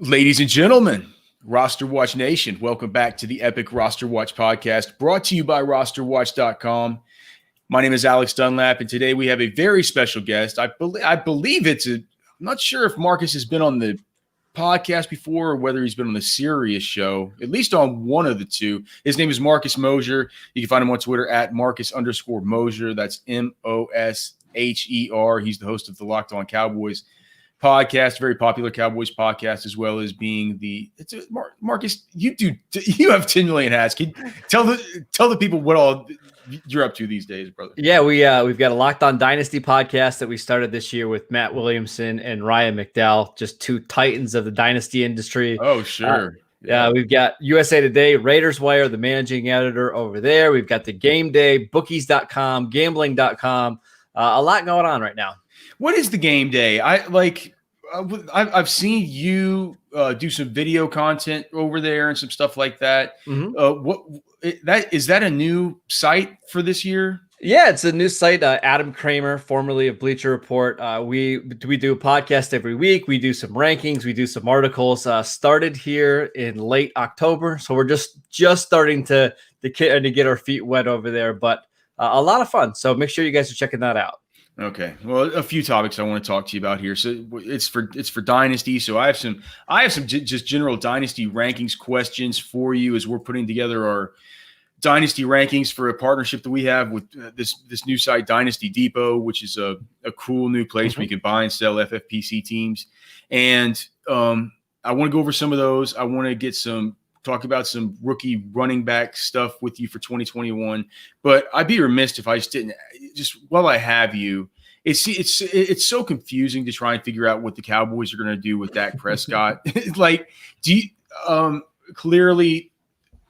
Ladies and gentlemen, RosterWatch Nation, welcome back to the epic RosterWatch Podcast, brought to you by RosterWatch.com. My name is Alex Dunlap, and today we have a very special guest. I believe I'm not sure if Marcus has been on the podcast before or whether he's been on the Sirius show, at least on one of the two. His name is Marcus Mosher. You can find him on Twitter at Marcus_Mosher. That's Mosher. He's the host of the Locked On Cowboys podcast, very popular Cowboys podcast, as well as being Marcus. You have 10 million hats. Can you tell the people what all you're up to these days, brother? Yeah, we've got a Locked On Dynasty podcast that we started this year with Matt Williamson and Ryan McDowell, just two titans of the Dynasty industry. Oh, sure. Yeah, we've got USA Today, Raiders Wire, the managing editor over there. We've got the Game Day, bookies.com, gambling.com. A lot going on right now. What is the Game Day? I've seen you do some video content over there and some stuff like that. Mm-hmm. Is that a new site for this year? Yeah, it's a new site. Adam Kramer, formerly of Bleacher Report. We do a podcast every week. We do some rankings. We do some articles. Started here in late October, so we're just starting to get our feet wet over there. But a lot of fun. So make sure you guys are checking that out. Okay. Well, a few topics I want to talk to you about here. So it's for Dynasty. So I have some just general Dynasty rankings questions for you as we're putting together our Dynasty rankings for a partnership that we have with this new site, Dynasty Depot, which is a cool new place where you can buy and sell FFPC teams. And I want to go over some of those. I want to talk about some rookie running back stuff with you for 2021. But I'd be remiss if I just while I have you, it's so confusing to try and figure out what the Cowboys are going to do with Dak Prescott. Clearly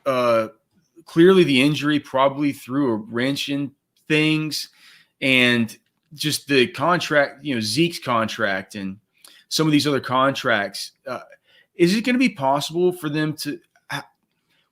the injury probably threw a wrench in things, and just the contract, Zeke's contract and some of these other contracts. Is it going to be possible for them to?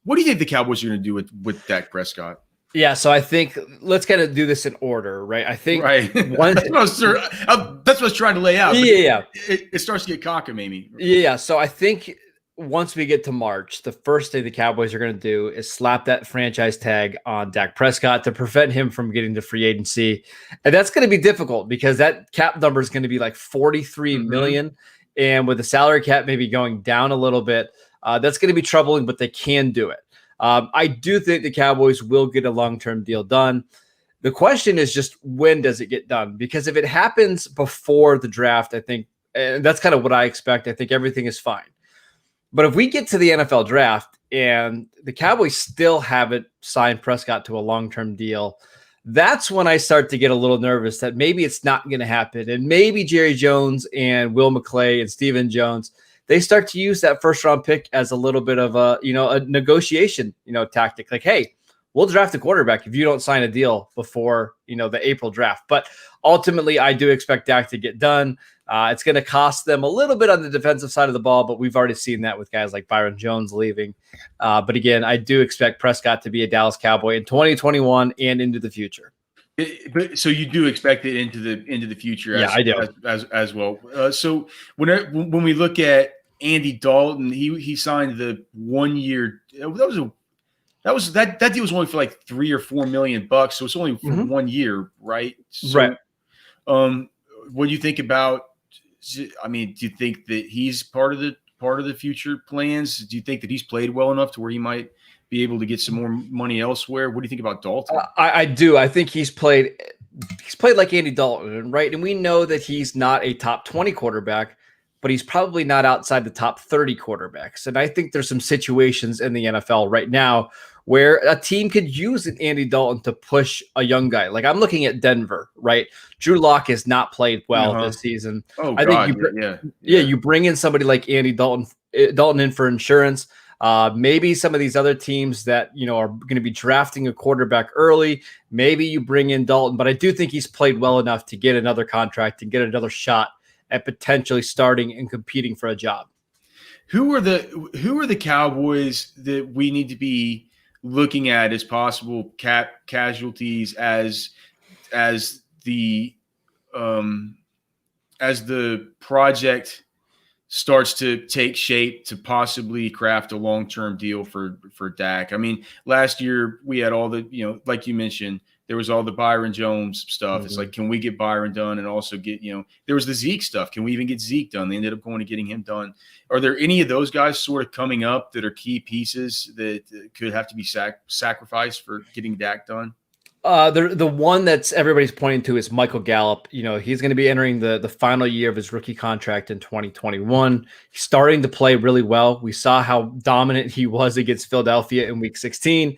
What do you think the Cowboys are going to do with Dak Prescott? Yeah, so I think let's kind of do this in order, right? I think that's what I was trying to lay out. Yeah. It starts to get cockamamie. Yeah, so I think once we get to March, the first thing the Cowboys are going to do is slap that franchise tag on Dak Prescott to prevent him from getting to free agency. And that's going to be difficult because that cap number is going to be like $43 million. And with the salary cap maybe going down a little bit, that's going to be troubling, but they can do it. I do think the Cowboys will get a long-term deal done. The question is just when does it get done? Because if it happens before the draft, I think, and that's kind of what I expect, I think everything is fine. But if we get to the NFL draft and the Cowboys still haven't signed Prescott to a long-term deal, that's when I start to get a little nervous that maybe it's not going to happen. And maybe Jerry Jones and Will McClay and Stephen Jones, they start to use that first-round pick as a little bit of a negotiation, tactic. Like, hey, we'll draft a quarterback if you don't sign a deal before, the April draft. But ultimately, I do expect Dak to get done. It's going to cost them a little bit on the defensive side of the ball, but we've already seen that with guys like Byron Jones leaving. But again, I do expect Prescott to be a Dallas Cowboy in 2021 and into the future. So you do expect it into the future, I do as well. So when we look at Andy Dalton, he signed the 1 year. That deal was only for like $3 or $4 million, so it's only for 1 year, right? So, right. What do you think about? I mean, do you think that he's part of the future plans? Do you think that he's played well enough to where he might be able to get some more money elsewhere? What do you think about Dalton? I do. I think he's played like Andy Dalton, right? And we know that he's not a top 20 quarterback, but he's probably not outside the top 30 quarterbacks. And I think there's some situations in the NFL right now where a team could use an Andy Dalton to push a young guy. Like I'm looking at Denver, right? Drew Lock has not played well this season. Oh, I God. think you bring in somebody like Andy Dalton in for insurance. Maybe some of these other teams that, are going to be drafting a quarterback early, maybe you bring in Dalton, but I do think he's played well enough to get another contract and get another shot at potentially starting and competing for a job. Who are the Cowboys that we need to be looking at as possible cap casualties as the project starts to take shape to possibly craft a long-term deal for Dak. I mean, last year we had all the, like you mentioned, there was all the Byron Jones stuff. It's like, can we get Byron done and also get, there was the Zeke stuff. Can we even get Zeke done? They ended up going to getting him done. Are there any of those guys sort of coming up that are key pieces that could have to be sacrificed for getting Dak done? The one that's everybody's pointing to is Michael Gallup. He's going to be entering the final year of his rookie contract in 2021. He's starting to play really well. We saw how dominant he was against Philadelphia in week 16.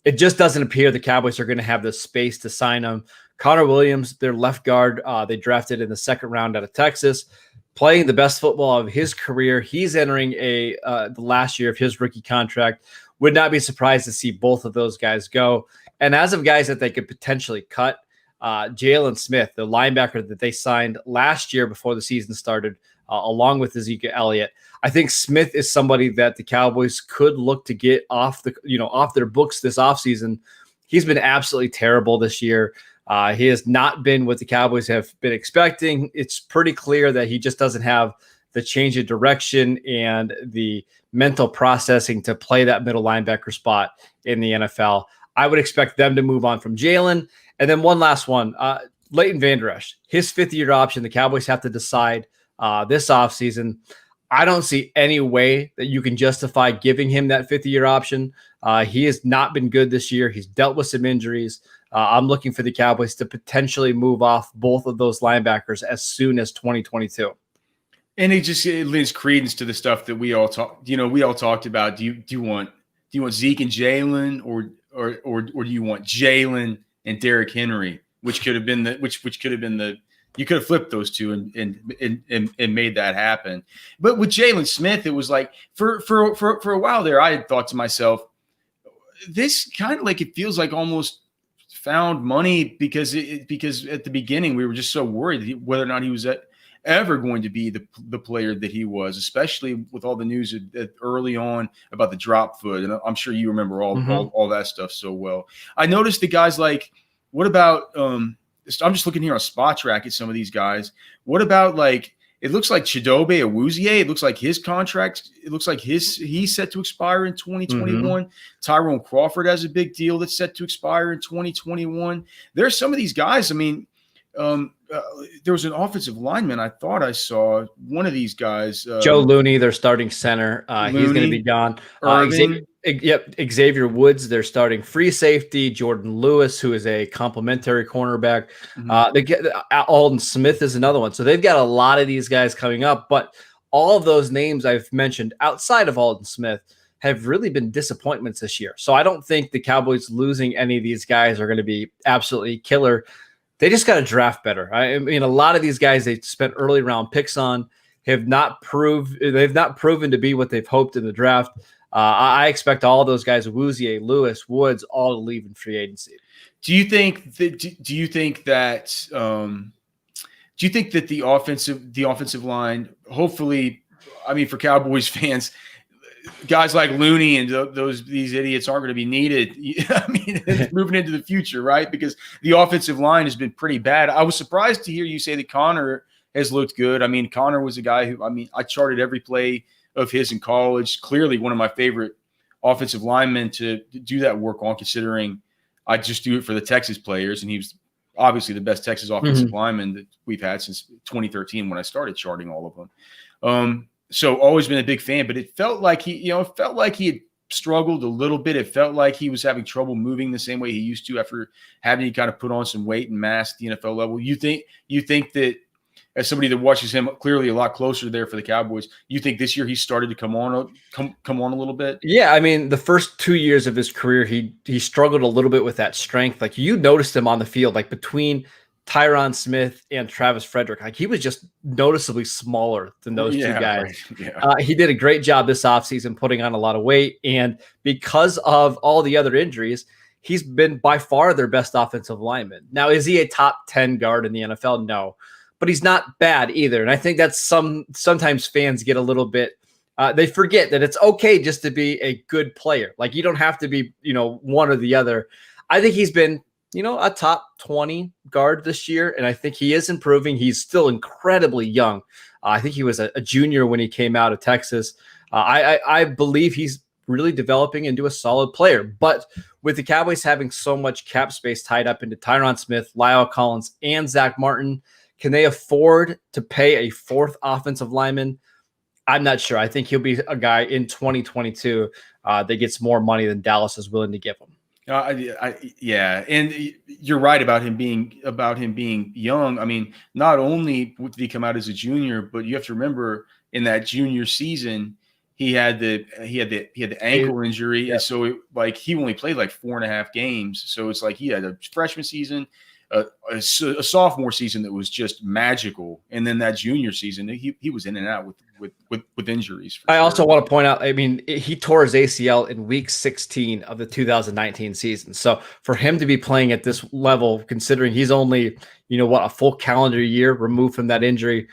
It just doesn't appear the Cowboys are going to have the space to sign him. Conor Williams, their left guard, they drafted in the second round out of Texas, playing the best football of his career. He's entering the last year of his rookie contract. Would not be surprised to see both of those guys go. And as of guys that they could potentially cut, Jalen Smith, the linebacker that they signed last year before the season started, along with Ezekiel Elliott, I think Smith is somebody that the Cowboys could look to get off their books this offseason. He's been absolutely terrible this year. He has not been what the Cowboys have been expecting. It's pretty clear that he just doesn't have the change of direction and the mental processing to play that middle linebacker spot in the NFL. I would expect them to move on from Jalen. And then one last one, Leighton Vander Esch, his fifth-year option. The Cowboys have to decide this offseason. I don't see any way that you can justify giving him that fifth-year option. He has not been good this year. He's dealt with some injuries. I'm looking for the Cowboys to potentially move off both of those linebackers as soon as 2022. And it lends credence to the stuff that we all talked about. Do you want Zeke and Jalen, or do you want Jalen and Derrick Henry, which could have been you could have flipped those two and made that happen. But with Jalen Smith, it was like for a while there, I had thought to myself, this kind of like, it feels like almost found money because at the beginning we were just so worried whether or not he was ever going to be the player that he was, especially with all the news early on about the drop foot. And I'm sure you remember all that stuff so well. I noticed the guys like, what about I'm just looking here on Spot Track at some of these guys. What about like, it looks like Chidobe Awuzie. It looks like his contract, he's set to expire in 2021. Tyrone Crawford has a big deal that's set to expire in 2021. There's some of these guys. I mean, there was an offensive lineman. I thought I saw one of these guys. Joe Looney, their starting center. He's going to be gone. Xavier Woods, their starting free safety. Jordan Lewis, who is a complimentary cornerback. Alden Smith is another one. So they've got a lot of these guys coming up. But all of those names I've mentioned outside of Alden Smith have really been disappointments this year. So I don't think the Cowboys losing any of these guys are going to be absolutely killer. They just got to draft better. I mean, a lot of these guys they spent early round picks on they've not proven to be what they've hoped in the draft. I expect all those guys, Awuzie, Lewis, Woods, all to leave in free agency. Do you think that the offensive line, hopefully, I mean, for Cowboys fans, guys like Looney and these idiots aren't going to be needed. I mean, moving into the future, right? Because the offensive line has been pretty bad. I was surprised to hear you say that Conor has looked good. I mean, Conor was a guy who, I charted every play of his in college. Clearly one of my favorite offensive linemen to do that work on, considering I just do it for the Texas players. And he was obviously the best Texas offensive lineman that we've had since 2013 when I started charting all of them. So always been a big fan, but it felt like he had struggled a little bit. It felt like he was having trouble moving the same way he used to after having to kind of put on some weight and mass at the NFL level. You think that, as somebody that watches him clearly a lot closer there for the Cowboys, you think this year he started to come on a little bit? Yeah, I mean, the first 2 years of his career, he struggled a little bit with that strength. Like, you noticed him on the field, like between Tyron Smith and Travis Frederick, like he was just noticeably smaller than those two guys. Right. Yeah. He did a great job this offseason putting on a lot of weight. And because of all the other injuries, he's been by far their best offensive lineman. Now, is he a top 10 guard in the NFL? No, but he's not bad either. And I think that's sometimes fans get a little bit, they forget that it's okay just to be a good player. Like, you don't have to be, one or the other. I think he's been a top 20 guard this year. And I think he is improving. He's still incredibly young. I think he was a junior when he came out of Texas. I believe he's really developing into a solid player. But with the Cowboys having so much cap space tied up into Tyron Smith, Lyle Collins, and Zach Martin, can they afford to pay a fourth offensive lineman? I'm not sure. I think he'll be a guy in 2022 that gets more money than Dallas is willing to give him. Yeah, and you're right about him being young. I mean, not only did he come out as a junior, but you have to remember in that junior season he had the ankle injury, yeah. and so he only played like 4.5 games. So it's like he had a freshman season, a sophomore season that was just magical, and then that junior season he was in and out with injuries. I also want to point out, I mean, he tore his ACL in week 16 of the 2019 season. So for him to be playing at this level, considering he's only, a full calendar year removed from that injury,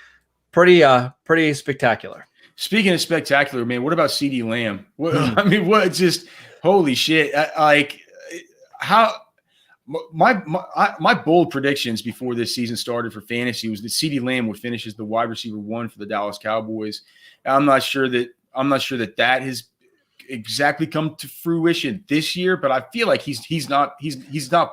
pretty spectacular. Speaking of spectacular, man, what about CeeDeelamb? I mean, what just holy shit! My bold predictions before this season started for fantasy was that CeeDeelamb would finish as the wide receiver 1 for the Dallas Cowboys. I'm not sure that has exactly come to fruition this year, but I feel like he's not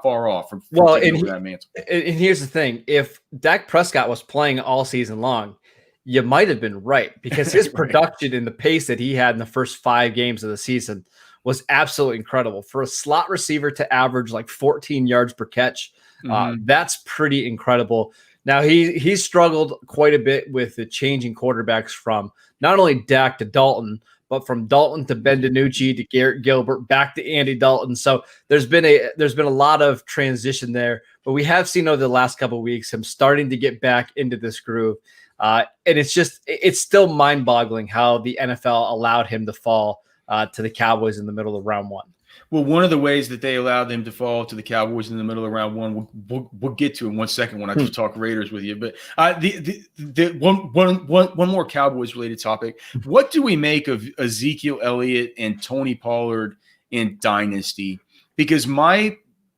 far off from taking over that mantle. And here's the thing: if Dak Prescott was playing all season long, you might have been right, because his production and the pace that he had in the first 5 games of the season was absolutely incredible. For a slot receiver to average like 14 yards per catch, that's pretty incredible. Now, he struggled quite a bit with the changing quarterbacks from not only Dak to Dalton, but from Dalton to Ben DiNucci to Garrett Gilbert back to Andy Dalton. So there's been a lot of transition there, but we have seen over the last couple of weeks him starting to get back into this groove. And it's still mind-boggling how the NFL allowed him to fall to the Cowboys in the middle of round 1. Well, one of the ways that they allowed them to fall to the Cowboys in the middle of round 1, we'll get to in 1 second when I just talk Raiders with you. But the one more Cowboys related topic. What do we make of Ezekiel Elliott and Tony Pollard in Dynasty? Because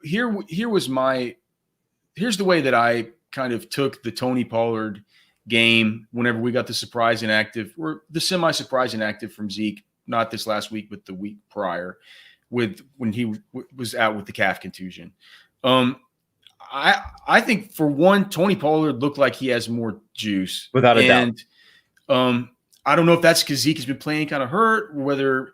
here's the way that I kind of took the Tony Pollard game whenever we got the surprise inactive, or the semi-surprise inactive from Zeke, not this last week, but the week prior, when he was out with the calf contusion. I think, for one, Tony Pollard looked like he has more juice. Without a doubt. I don't know if that's because Zeke has been playing kind of hurt, or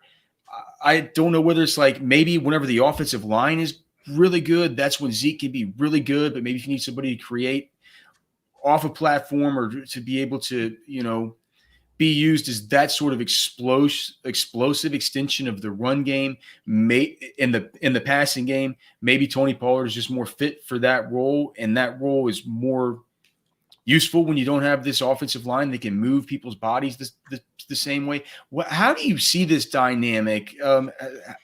I don't know whether it's like maybe whenever the offensive line is really good, that's when Zeke can be really good, but maybe if you need somebody to create off a platform or to be able to, be used as that sort of explosive extension of the run game, in the passing game, maybe Tony Pollard is just more fit for that role, and that role is more useful when you don't have this offensive line that can move people's bodies the same way. How do you see this dynamic?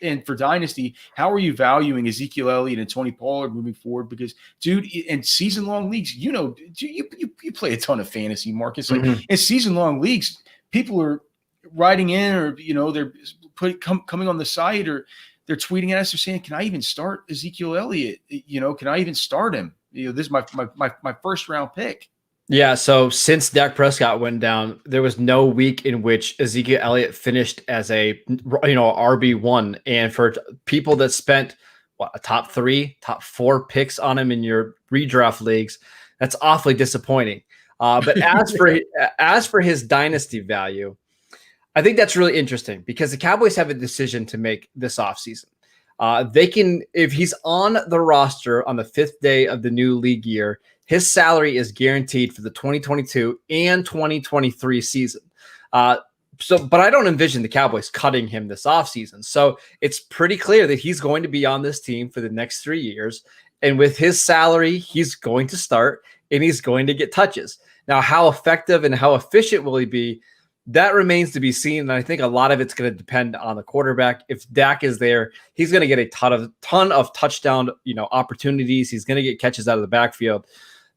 And for Dynasty, how are you valuing Ezekiel Elliott and Tony Pollard moving forward? Because, dude, in season-long leagues, you play a ton of fantasy, Marcus. Like, in season-long leagues, people are writing in, or they're coming on the site, or they're tweeting at us. They're saying, "Can I even start Ezekiel Elliott? Can I even start him? This is my first round pick." Yeah, so since Dak Prescott went down, there was no week in which Ezekiel Elliott finished as a RB1. And for people that spent a top 3, top 4 picks on him in your redraft leagues, that's awfully disappointing. But as for his dynasty value, I think that's really interesting, because the Cowboys have a decision to make this offseason. They can, if he's on the roster on the 5th day of the new league year, his salary is guaranteed for the 2022 and 2023 season. But I don't envision the Cowboys cutting him this offseason. So it's pretty clear that he's going to be on this team for the next 3 years. And with his salary, he's going to start and he's going to get touches. Now, how effective and how efficient will he be? That remains to be seen. And I think a lot of it's going to depend on the quarterback. If Dak is there, he's going to get a ton of touchdown, opportunities. He's going to get catches out of the backfield.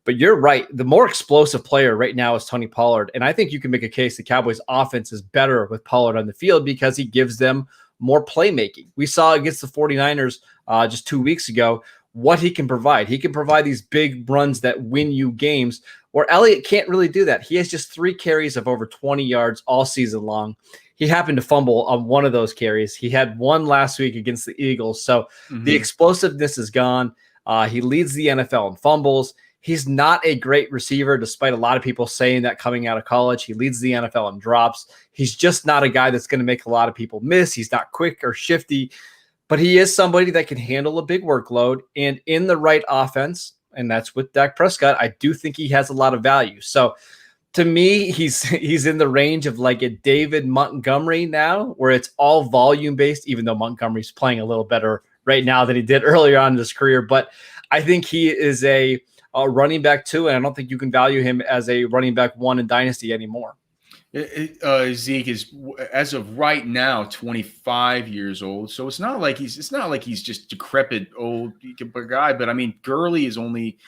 But you're right. The more explosive player right now is Tony Pollard. And I think you can make a case the Cowboys offense is better with Pollard on the field because he gives them more playmaking. We saw against the 49ers just 2 weeks ago what he can provide. He can provide these big runs that win you games, where Elliott can't really do that. He has just 3 carries of over 20 yards all season long. He happened to fumble on one of those carries. He had one last week against the Eagles. So the explosiveness is gone. He leads the NFL in fumbles. He's not a great receiver, despite a lot of people saying that coming out of college. He leads the NFL in drops. He's just not a guy that's going to make a lot of people miss. He's not quick or shifty, but he is somebody that can handle a big workload. And in the right offense, and that's with Dak Prescott, I do think he has a lot of value. So to me, he's in the range of like a David Montgomery now, where it's all volume based, even though Montgomery's playing a little better right now than he did earlier on in his career. But I think he is a running back 2, and I don't think you can value him as a running back 1 in Dynasty anymore. Zeke is, as of right now, 25 years old. So it's not like he's just decrepit old guy. But I mean, Gurley's only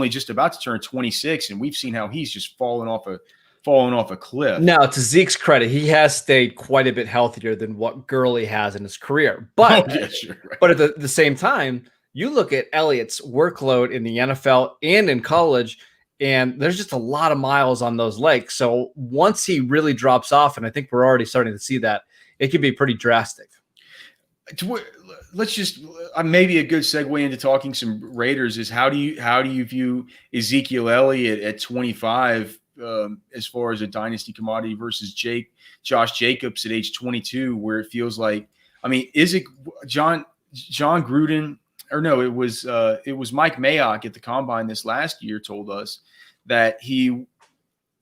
just about to turn 26, and we've seen how he's just fallen off a cliff. Now, to Zeke's credit, he has stayed quite a bit healthier than what Gurley has in his career. But but at the same time, you look at Elliott's workload in the NFL and in college, and there's just a lot of miles on those legs. So once he really drops off, and I think we're already starting to see that, it could be pretty drastic. Let's just maybe a good segue into talking some Raiders is how do you view Ezekiel Elliott at 25 as far as a dynasty commodity versus Josh Jacobs at age 22, where it feels like, I mean, is it John Gruden? Or no, it was Mike Mayock at the Combine this last year told us that the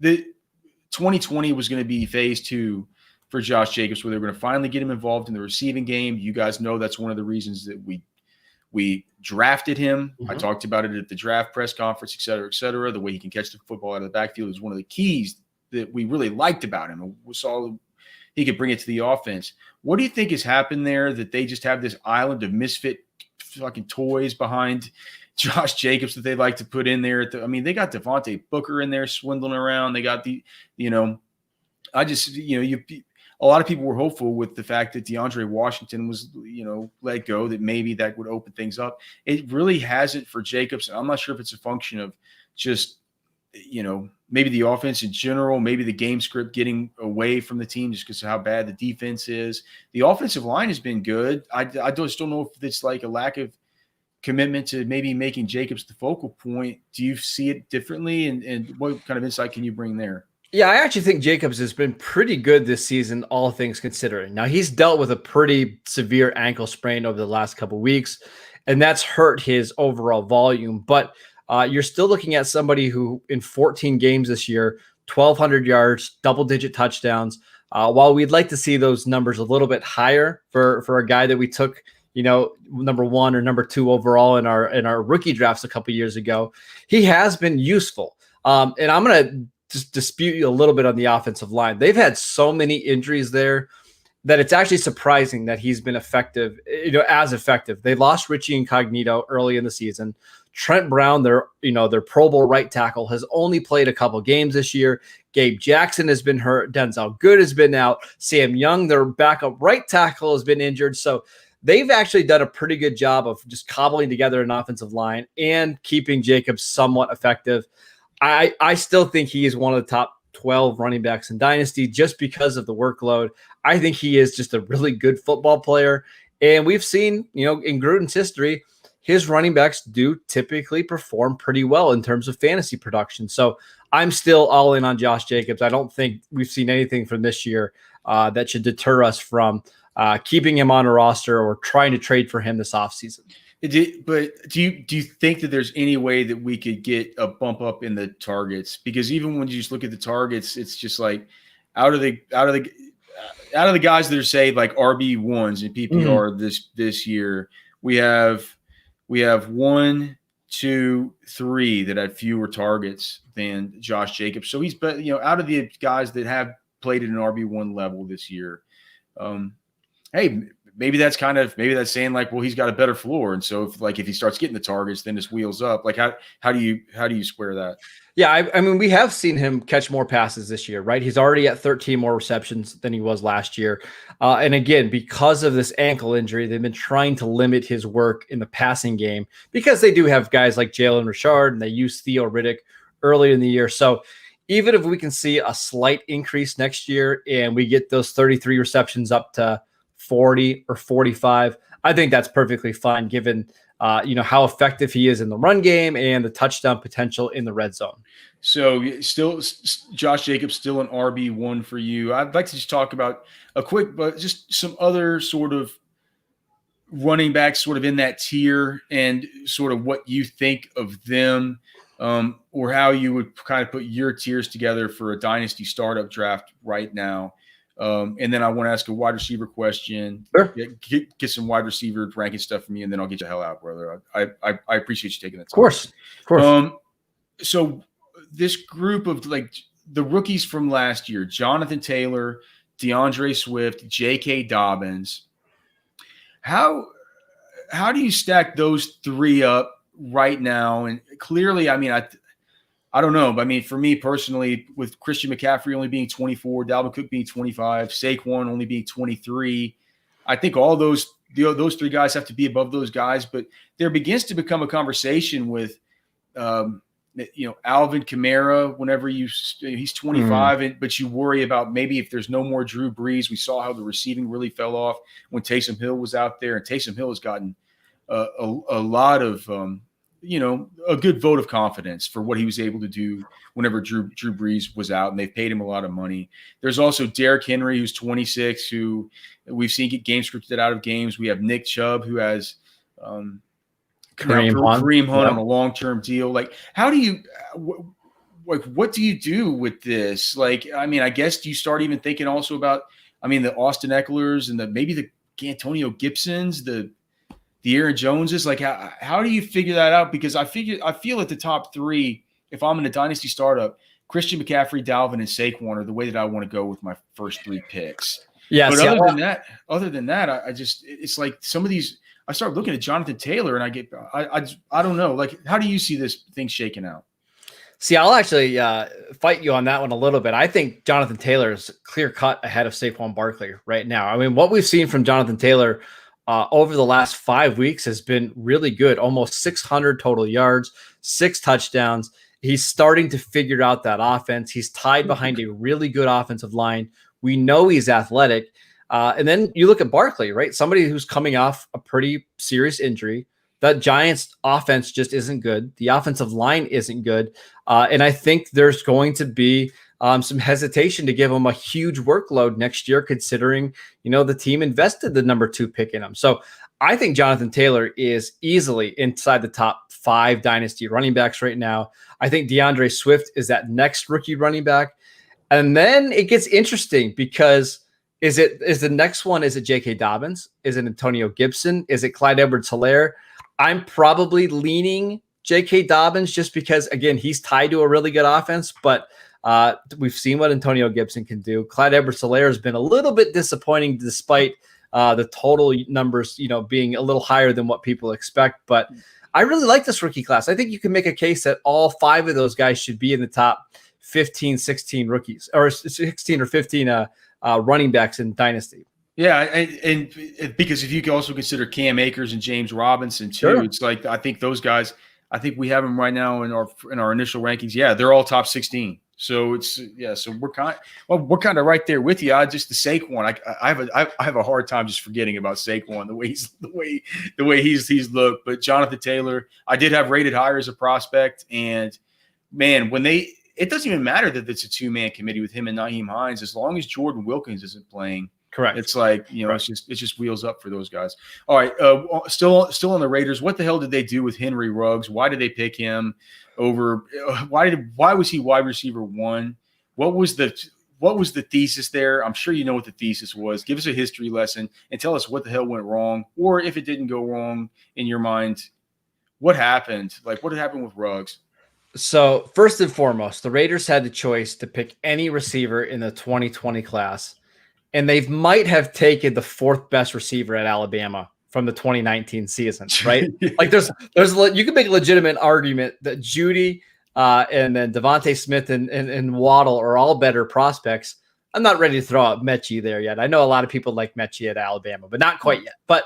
2020 was going to be phase 2 for Josh Jacobs, where they were going to finally get him involved in the receiving game. You guys know that's one of the reasons that we drafted him. I talked about it at the draft press conference, et cetera, et cetera. The way he can catch the football out of the backfield is one of the keys that we really liked about him. We saw he could bring it to the offense. What do you think has happened there that they just have this island of misfit fucking toys behind Josh Jacobs that they like to put in there? I mean, they got Devontae Booker in there swindling around. They got a lot of people were hopeful with the fact that DeAndre Washington was, let go, that maybe that would open things up. It really hasn't for Jacobs. I'm not sure if it's a function of just, maybe the offense in general, maybe the game script getting away from the team just because of how bad the defense is. The offensive line has been good. I just don't know if it's like a lack of commitment to maybe making Jacobs the focal point. Do you see it differently? And what kind of insight can you bring there? Yeah, I actually think Jacobs has been pretty good this season, all things considering. Now, he's dealt with a pretty severe ankle sprain over the last couple of weeks, and that's hurt his overall volume. But you're still looking at somebody who in 14 games this year, 1,200 yards, double-digit touchdowns. While we'd like to see those numbers a little bit higher for a guy that we took, number 1 or number 2 overall in our rookie drafts a couple years ago, he has been useful. And I'm going to just dispute you a little bit on the offensive line. They've had so many injuries there that it's actually surprising that he's been effective, as effective. They lost Richie Incognito early in the season. Trent Brown, their Pro Bowl right tackle, has only played a couple games this year. Gabe Jackson has been hurt. Denzel Good has been out. Sam Young, their backup right tackle, has been injured. So they've actually done a pretty good job of just cobbling together an offensive line and keeping Jacobs somewhat effective. I still think he is one of the top 12 running backs in Dynasty just because of the workload. I think he is just a really good football player. And we've seen, in Gruden's history, his running backs do typically perform pretty well in terms of fantasy production. So I'm still all in on Josh Jacobs. I don't think we've seen anything from this year that should deter us from keeping him on a roster or trying to trade for him this offseason. But do you think that there's any way that we could get a bump up in the targets? Because even when you just look at the targets, it's just like out of the guys that are say like RB1s in PPR this year, we have 1, 2, 3 that had fewer targets than Josh Jacobs. So he's out of the guys that have played at an RB1 level this year. Hey, maybe that's saying like, well, he's got a better floor. And so if he starts getting the targets, then his wheels up. Like how do you square that? Yeah, I mean, we have seen him catch more passes this year, right? He's already at 13 more receptions than he was last year. And again, because of this ankle injury, they've been trying to limit his work in the passing game because they do have guys like Jalen Richard and they use Theo Riddick early in the year. So even if we can see a slight increase next year and we get those 33 receptions up to 40 or 45, I think that's perfectly fine given how effective he is in the run game and the touchdown potential in the red zone. So still, Josh Jacobs still an RB1 for you. I'd like to just talk about just some other sort of running backs sort of in that tier and sort of what you think of them, or how you would kind of put your tiers together for a dynasty startup draft right now. And then I want to ask a wide receiver question. Sure. Get some wide receiver ranking stuff from me, and then I'll get you the hell out, brother. I appreciate you taking that time. Of course. So this group of like the rookies from last year, Jonathan Taylor, DeAndre Swift, J.K. Dobbins. How do you stack those three up right now? And clearly, I mean, I don't know, but I mean, for me personally, with Christian McCaffrey only being 24, Dalvin Cook being 25, Saquon only being 23, I think all those three guys have to be above those guys. But there begins to become a conversation with, Alvin Kamara. Whenever he's 25, but you worry about maybe if there's no more Drew Brees. We saw how the receiving really fell off when Taysom Hill was out there, and Taysom Hill has gotten a lot of a good vote of confidence for what he was able to do whenever Drew Brees was out, and they've paid him a lot of money. There's also Derrick Henry, who's 26, who we've seen get game scripted out of games. We have Nick Chubb, who has Kareem Hunt on a long-term deal. Like, how do you what do you do with this? Like, I mean, I guess you start even thinking also about, the Austin Eckler's and maybe the Antonio Gibsons, the Aaron Joneses. Like, how do you figure that out? Because I feel at the top three, if I'm in a dynasty startup, Christian McCaffrey, Dalvin, and Saquon are the way that I want to go with my first three picks. Yeah. But other than that, it's like some of these. I start looking at Jonathan Taylor, and I don't know. Like, how do you see this thing shaking out? See, I'll actually fight you on that one a little bit. I think Jonathan Taylor is clear cut ahead of Saquon Barkley right now. I mean, what we've seen from Jonathan Taylor over the last 5 weeks has been really good. Almost 600 total yards, 6 touchdowns. He's starting to figure out that offense. He's tied behind a really good offensive line. We know he's athletic. And then you look at Barkley, right? Somebody who's coming off a pretty serious injury. That Giants offense just isn't good. The offensive line isn't good. And I think there's going to be some hesitation to give him a huge workload next year, considering, the team invested the number 2 pick in him. So I think Jonathan Taylor is easily inside the top 5 dynasty running backs right now. I think DeAndre Swift is that next rookie running back. And then it gets interesting because is the next one, is it J.K. Dobbins? Is it Antonio Gibson? Is it Clyde Edwards-Helaire? I'm probably leaning J.K. Dobbins just because, again, he's tied to a really good offense, but we've seen what Antonio Gibson can do. Clyde Edwards-Helaire has been a little bit disappointing despite the total numbers, being a little higher than what people expect. But I really like this rookie class. I think you can make a case that all 5 of those guys should be in the top 15, 16 rookies, or 16 or 15 running backs in Dynasty. Yeah, and because if you can also consider Cam Akers and James Robinson too, sure. It's like I think those guys. I think we have them right now in our initial rankings. Yeah, they're all top 16. So so we're kind of right there with you. Just the Saquon. I have a hard time just forgetting about Saquon the way he's looked. But Jonathan Taylor, I did have rated higher as a prospect, and man, it doesn't even matter that it's a 2-man committee with him and Nyheim Hines, as long as Jordan Wilkins isn't playing. Correct. It's like, it's just wheels up for those guys. All right. Still on the Raiders. What the hell did they do with Henry Ruggs? Why did they pick him over? Why was he wide receiver 1? What was the thesis there? I'm sure you know what the thesis was. Give us a history lesson and tell us what the hell went wrong, or if it didn't go wrong in your mind, what happened? Like, what happened with Ruggs? So first and foremost, the Raiders had the choice to pick any receiver in the 2020 class. and they might have taken the 4th best receiver at Alabama from the 2019 season, right? Like there's you can make a legitimate argument that Judy and then Devontae Smith and Waddle are all better prospects. I'm not ready to throw out Mechie there yet. I know a lot of people like Mechie at Alabama, but not quite yet. But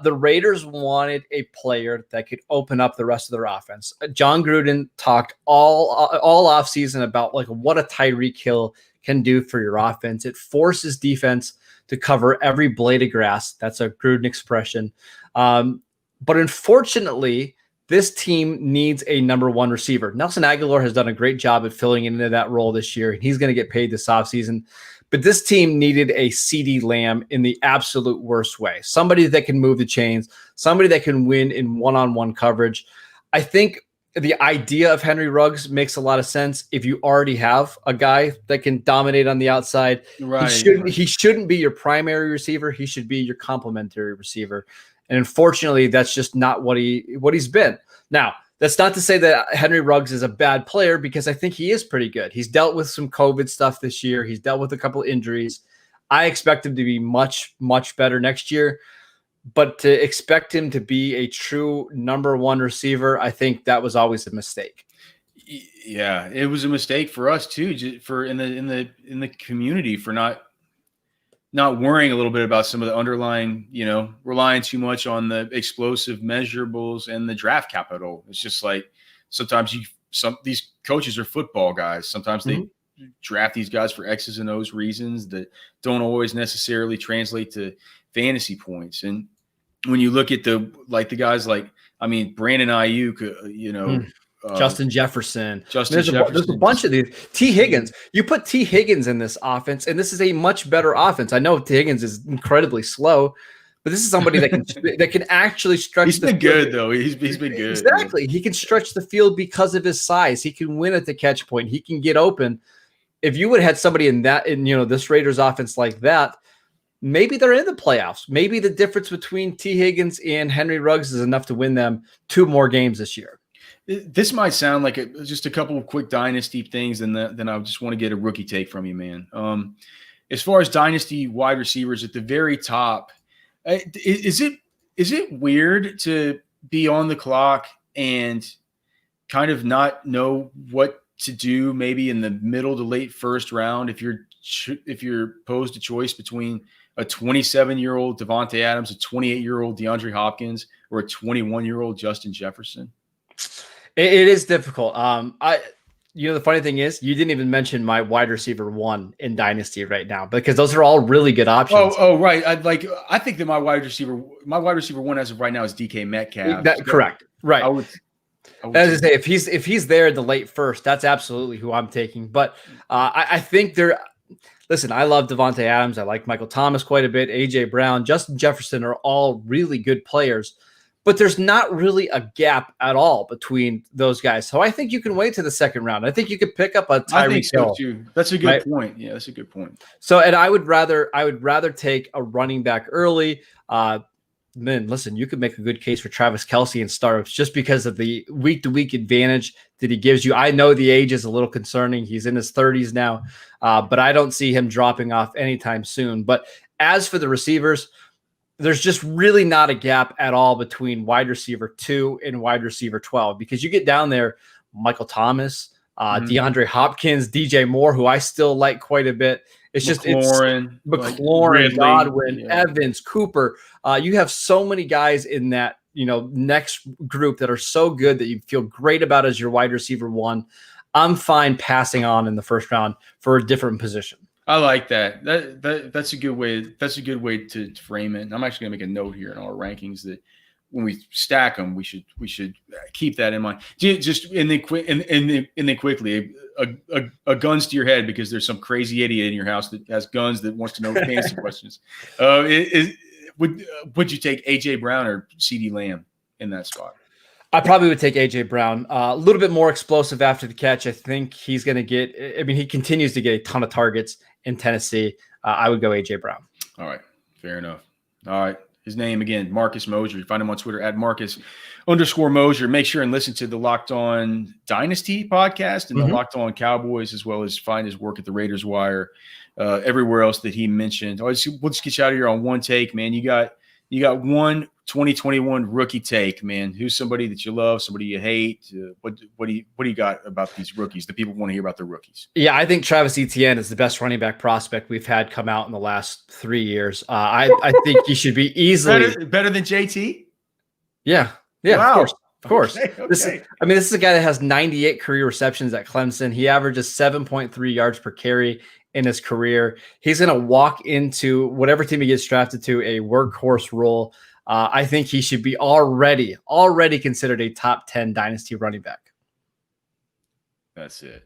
the Raiders wanted a player that could open up the rest of their offense. John Gruden talked all offseason about like what a Tyreek Hill can do for your offense. It forces defense to cover every blade of grass. That's a Gruden expression. But unfortunately, this team needs a number 1 receiver. Nelson Aguilar has done a great job at filling into that role this year, and he's going to get paid this offseason. But this team needed a CeeDee Lamb in the absolute worst way. Somebody that can move the chains, somebody that can win in one-on-one coverage. I think the idea of Henry Ruggs makes a lot of sense if you already have a guy that can dominate on the outside. Right. He shouldn't be your primary receiver. He should be your complementary receiver. And unfortunately, that's just not what he's been. Now, that's not to say that Henry Ruggs is a bad player, because I think he is pretty good. He's dealt with some COVID stuff this year. He's dealt with a couple injuries. I expect him to be much, much better next year. But to expect him to be a true number 1 receiver, I think that was always a mistake. Yeah, it was a mistake for us too, for in the community, for not worrying a little bit about some of the underlying, relying too much on the explosive measurables and the draft capital. It's just like sometimes these coaches are football guys. Sometimes they draft these guys for X's and O's reasons that don't always necessarily translate to fantasy points. And when you look at the guys Brandon Ayuk, Justin Jefferson. There's a bunch of these. T. Higgins. You put T. Higgins in this offense, and this is a much better offense. I know T. Higgins is incredibly slow, but this is somebody that can actually stretch. He's been good though. He's been good. Exactly. He can stretch the field because of his size. He can win at the catch point. He can get open. If you would have had somebody in this Raiders offense like that, maybe they're in the playoffs. Maybe the difference between T. Higgins and Henry Ruggs is enough to win them 2 more games this year. This might sound like just a couple of quick dynasty things, and then I just want to get a rookie take from you, man. As far as dynasty wide receivers at the very top, is it weird to be on the clock and kind of not know what to do maybe in the middle to late first round if you're posed a choice between a 27-year-old Devontae Adams, a 28-year-old DeAndre Hopkins, or a 21-year-old Justin Jefferson? It is difficult. The funny thing is, you didn't even mention my wide receiver 1 in Dynasty right now, because those are all really good options. Oh, right. I think that my wide receiver 1 as of right now is DK Metcalf. Correct. Right. I would as I say, if he's there in the late first, that's absolutely who I'm taking. But I think listen, I love Devontae Adams. I like Michael Thomas quite a bit. AJ Brown, Justin Jefferson are all really good players. But there's not really a gap at all between those guys. So I think you can wait to the second round. I think you could pick up a Tyreek Hill. Too. That's a good point. Yeah, that's a good point. So, and I would rather take a running back early. Man, listen, you could make a good case for Travis Kelce in startups just because of the week-to-week advantage that he gives you. I know the age is a little concerning. He's in his 30s now, but I don't see him dropping off anytime soon. But as for the receivers, there's just really not a gap at all between wide receiver 2 and wide receiver 12, because you get down there, Michael Thomas, DeAndre Hopkins, DJ Moore, who I still like quite a bit. It's McLaurin, Godwin, Evans, Cooper. You have so many guys in that next group that are so good that you feel great about as your wide receiver 1. I'm fine passing on in the first round for a different position. I like that. That's a good way. That's a good way to frame it. I'm actually gonna make a note here in our rankings that when we stack them, we should keep that in mind. Just quickly, a guns to your head, because there's some crazy idiot in your house that has guns that wants to know fantasy questions. Would you take AJ Brown or CeeDee Lamb in that spot? I probably would take AJ Brown. A little bit more explosive after the catch. I think he's going to get. I mean, he continues to get a ton of targets in Tennessee. I would go AJ Brown. All right, fair enough. All right. His name again, Marcus Mosher. You find him on Twitter at Marcus_Mosher. Make sure and listen to the Locked On Dynasty podcast and the Locked On Cowboys, as well as find his work at the Raiders Wire, everywhere else that he mentioned. We'll just get you out of here on one take, man. You got one 2021 rookie take, man. Who's somebody that you love, somebody you hate? What do you got about these rookies? The people want to hear about the rookies. Yeah, I think Travisetienne is the best running back prospect we've had come out in the last 3 years. I think he should be easily better than JT. Yeah, wow. Of course. Okay. This is a guy that has 98 career receptions at Clemson. He averages 7.3 yards per carry in his career. He's going to walk into whatever team he gets drafted to, a workhorse role. I think he should be already considered a top 10 dynasty running back. That's it.